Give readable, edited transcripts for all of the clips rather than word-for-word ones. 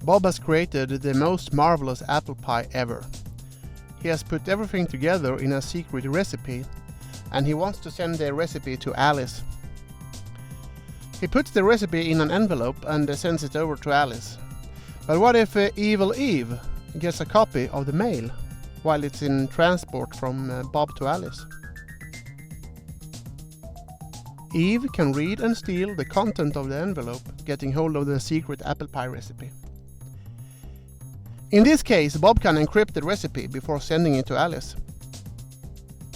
Bob has created the most marvelous apple pie ever. He has put everything together in a secret recipe, and he wants to send the recipe to Alice. He puts the recipe in an envelope and sends it over to Alice. But what if Evil Eve gets a copy of the mail while it's in transport from Bob to Alice? Eve can read and steal the content of the envelope, getting hold of the secret apple pie recipe. In this case, Bob can encrypt the recipe before sending it to Alice.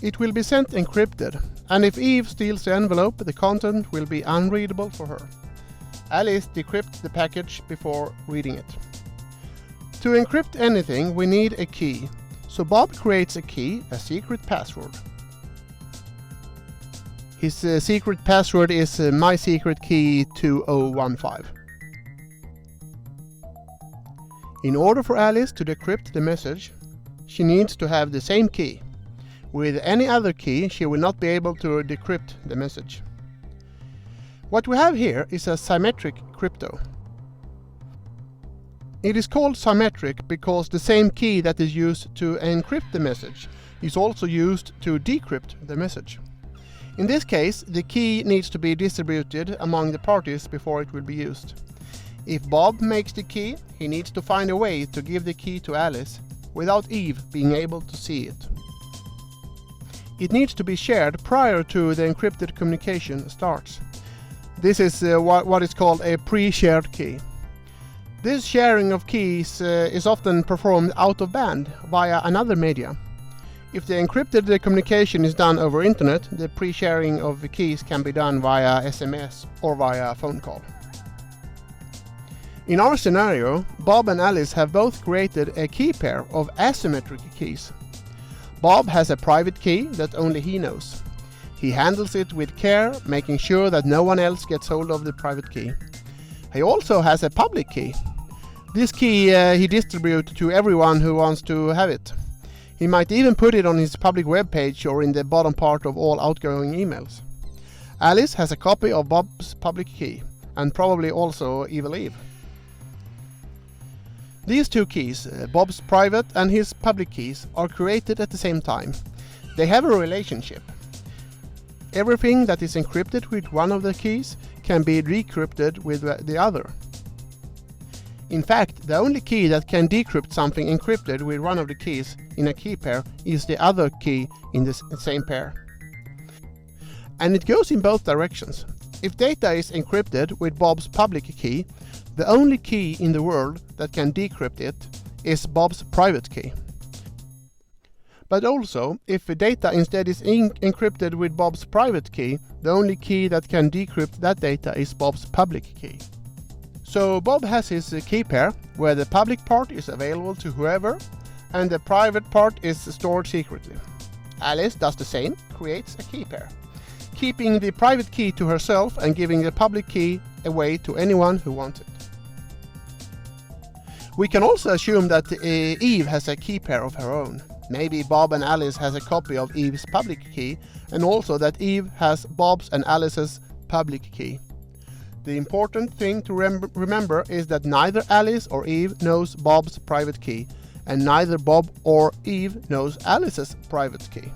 It will be sent encrypted, and if Eve steals the envelope, the content will be unreadable for her. Alice decrypts the package before reading it. To encrypt anything, we need a key, so Bob creates a key, a secret password. His secret password is mysecretkey2015. In order for Alice to decrypt the message, she needs to have the same key. With any other key, she will not be able to decrypt the message. What we have here is a symmetric crypto. It is called symmetric because the same key that is used to encrypt the message is also used to decrypt the message. In this case, the key needs to be distributed among the parties before it will be used. If Bob makes the key, he needs to find a way to give the key to Alice without Eve being able to see it. It needs to be shared prior to the encrypted communication starts. This is what is called a pre-shared key. This sharing of keys is often performed out of band via another media. If the encrypted communication is done over internet, the pre-sharing of the keys can be done via SMS or via phone call. In our scenario, Bob and Alice have both created a key pair of asymmetric keys. Bob has a private key that only he knows. He handles it with care, making sure that no one else gets hold of the private key. He also has a public key. This key he distributes to everyone who wants to have it. He might even put it on his public web page or in the bottom part of all outgoing emails. Alice has a copy of Bob's public key, and probably also Evil Eve. These two keys, Bob's private and his public keys, are created at the same time. They have a relationship. Everything that is encrypted with one of the keys can be decrypted with the other. In fact, the only key that can decrypt something encrypted with one of the keys in a key pair is the other key in the same pair. And it goes in both directions. If data is encrypted with Bob's public key, the only key in the world that can decrypt it is Bob's private key. But also, if the data instead is encrypted with Bob's private key, the only key that can decrypt that data is Bob's public key. So Bob has his key pair, where the public part is available to whoever, and the private part is stored secretly. Alice does the same, creates a key pair, keeping the private key to herself and giving the public key away to anyone who wants it. We can also assume that Eve has a key pair of her own. Maybe Bob and Alice has a copy of Eve's public key, and also that Eve has Bob's and Alice's public key. The important thing to remember is that neither Alice or Eve knows Bob's private key, and neither Bob or Eve knows Alice's private key.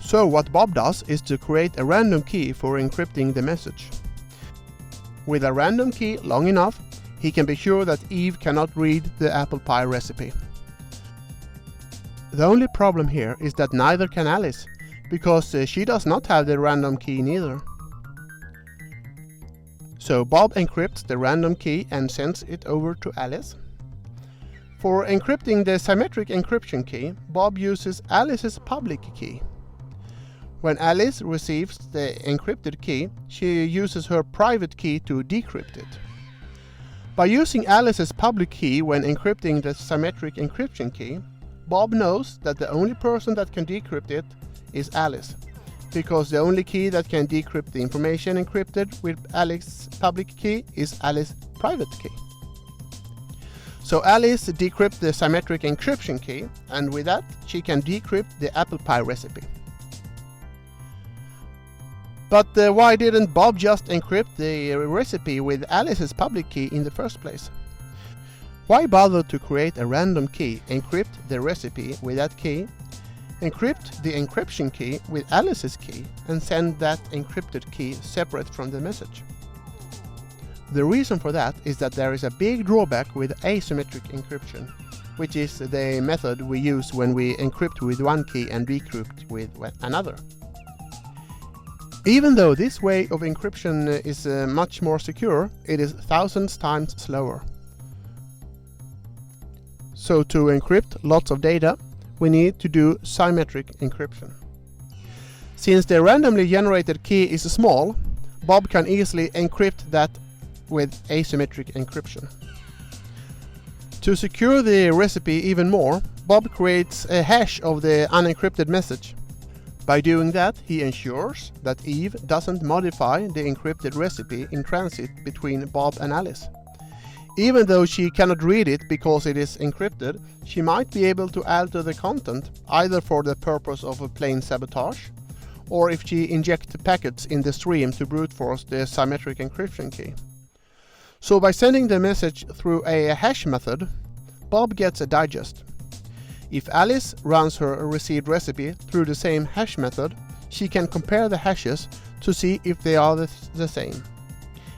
So what Bob does is to create a random key for encrypting the message. With a random key long enough, he can be sure that Eve cannot read the apple pie recipe. The only problem here is that neither can Alice, because she does not have the random key neither. So Bob encrypts the random key and sends it over to Alice. For encrypting the symmetric encryption key, Bob uses Alice's public key. When Alice receives the encrypted key, she uses her private key to decrypt it. By using Alice's public key when encrypting the symmetric encryption key, Bob knows that the only person that can decrypt it is Alice, because the only key that can decrypt the information encrypted with Alice's public key is Alice's private key. So Alice decrypts the symmetric encryption key, and with that, she can decrypt the apple pie recipe. But why didn't Bob just encrypt the recipe with Alice's public key in the first place? Why bother to create a random key, encrypt the recipe with that key, encrypt the encryption key with Alice's key, and send that encrypted key separate from the message? The reason for that is that there is a big drawback with asymmetric encryption, which is the method we use when we encrypt with one key and decrypt with another. Even though this way of encryption is much more secure, it is thousands times slower. So to encrypt lots of data, we need to do symmetric encryption. Since the randomly generated key is small, Bob can easily encrypt that with asymmetric encryption. To secure the recipe even more, Bob creates a hash of the unencrypted message. By doing that, he ensures that Eve doesn't modify the encrypted recipe in transit between Bob and Alice. Even though she cannot read it because it is encrypted, she might be able to alter the content, either for the purpose of a plain sabotage, or if she injects packets in the stream to brute force the symmetric encryption key. So by sending the message through a hash method, Bob gets a digest. If Alice runs her received recipe through the same hash method, she can compare the hashes to see if they are the same.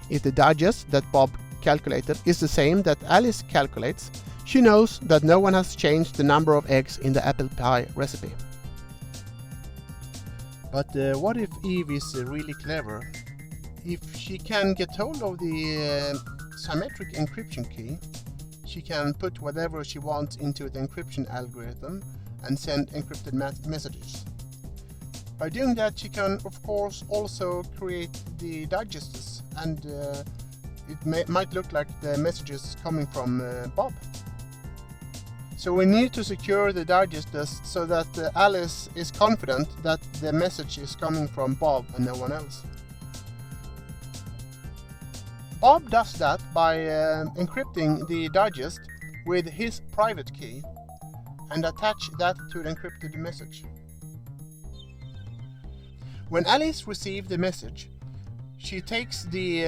If the digest that Bob calculated is the same that Alice calculates, she knows that no one has changed the number of eggs in the apple pie recipe. But what if Eve is really clever? If she can get hold of the symmetric encryption key, she can put whatever she wants into the encryption algorithm and send encrypted messages. By doing that, she can of course also create the digests, and it might look like the messages coming from Bob. So we need to secure the digests so that Alice is confident that the message is coming from Bob and no one else. Bob does that by encrypting the digest with his private key and attach that to the encrypted message. When Alice receives the message, she takes the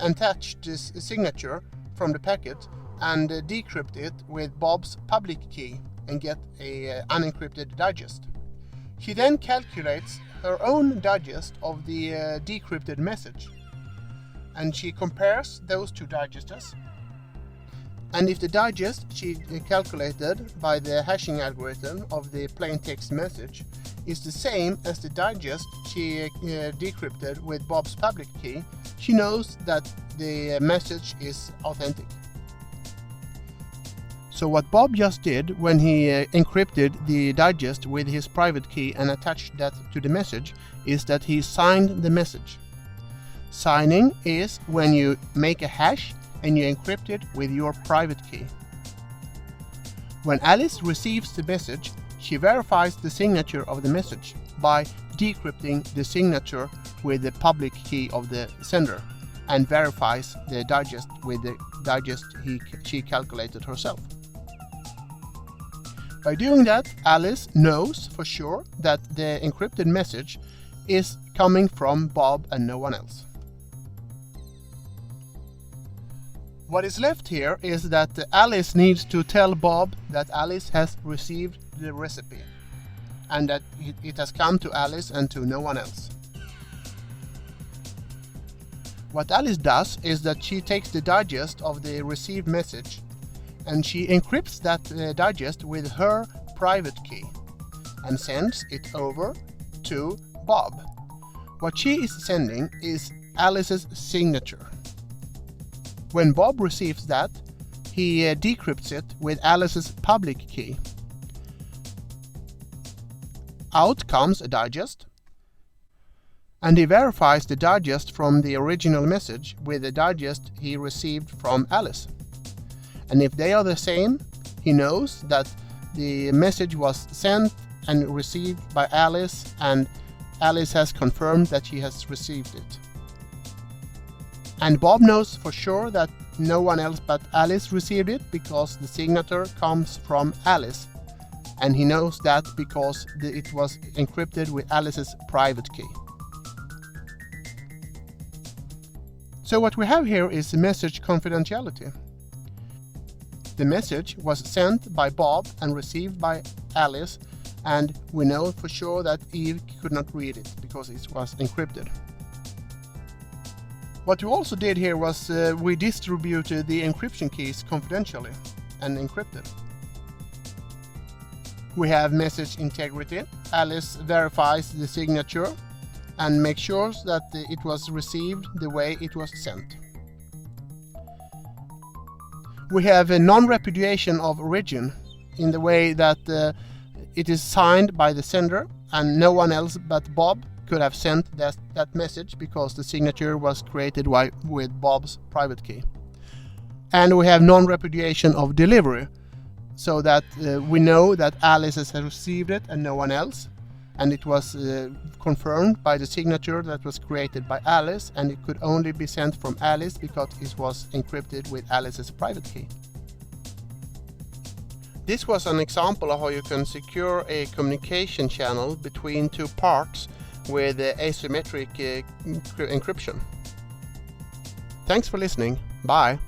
attached signature from the packet and decrypt it with Bob's public key and get a unencrypted digest. She then calculates her own digest of the decrypted message, and she compares those two digests, and if the digest she calculated by the hashing algorithm of the plain text message is the same as the digest she decrypted with Bob's public key, she knows that the message is authentic. So what Bob just did when he encrypted the digest with his private key and attached that to the message is that he signed the message. Signing is when you make a hash and you encrypt it with your private key. When Alice receives the message, she verifies the signature of the message by decrypting the signature with the public key of the sender and verifies the digest with the digest she calculated herself. By doing that, Alice knows for sure that the encrypted message is coming from Bob and no one else. What is left here is that Alice needs to tell Bob that Alice has received the recipe and that it has come to Alice and to no one else. What Alice does is that she takes the digest of the received message and she encrypts that digest with her private key and sends it over to Bob. What she is sending is Alice's signature. When Bob receives that, he decrypts it with Alice's public key. Out comes a digest, and he verifies the digest from the original message with the digest he received from Alice. And if they are the same, he knows that the message was sent and received by Alice, and Alice has confirmed that she has received it. And Bob knows for sure that no one else but Alice received it because the signature comes from Alice, and he knows that because it was encrypted with Alice's private key. So what we have here is message confidentiality. The message was sent by Bob and received by Alice, and we know for sure that Eve could not read it because it was encrypted. What we also did here was we distributed the encryption keys confidentially and encrypted. We have message integrity. Alice verifies the signature and makes sure that it was received the way it was sent. We have a non-repudiation of origin in the way that it is signed by the sender and no one else but Bob could have sent that message because the signature was created with Bob's private key. And we have non-repudiation of delivery, so that we know that Alice has received it and no one else, and it was confirmed by the signature that was created by Alice, and it could only be sent from Alice because it was encrypted with Alice's private key. This was an example of how you can secure a communication channel between two parts with asymmetric encryption. Thanks for listening. Bye.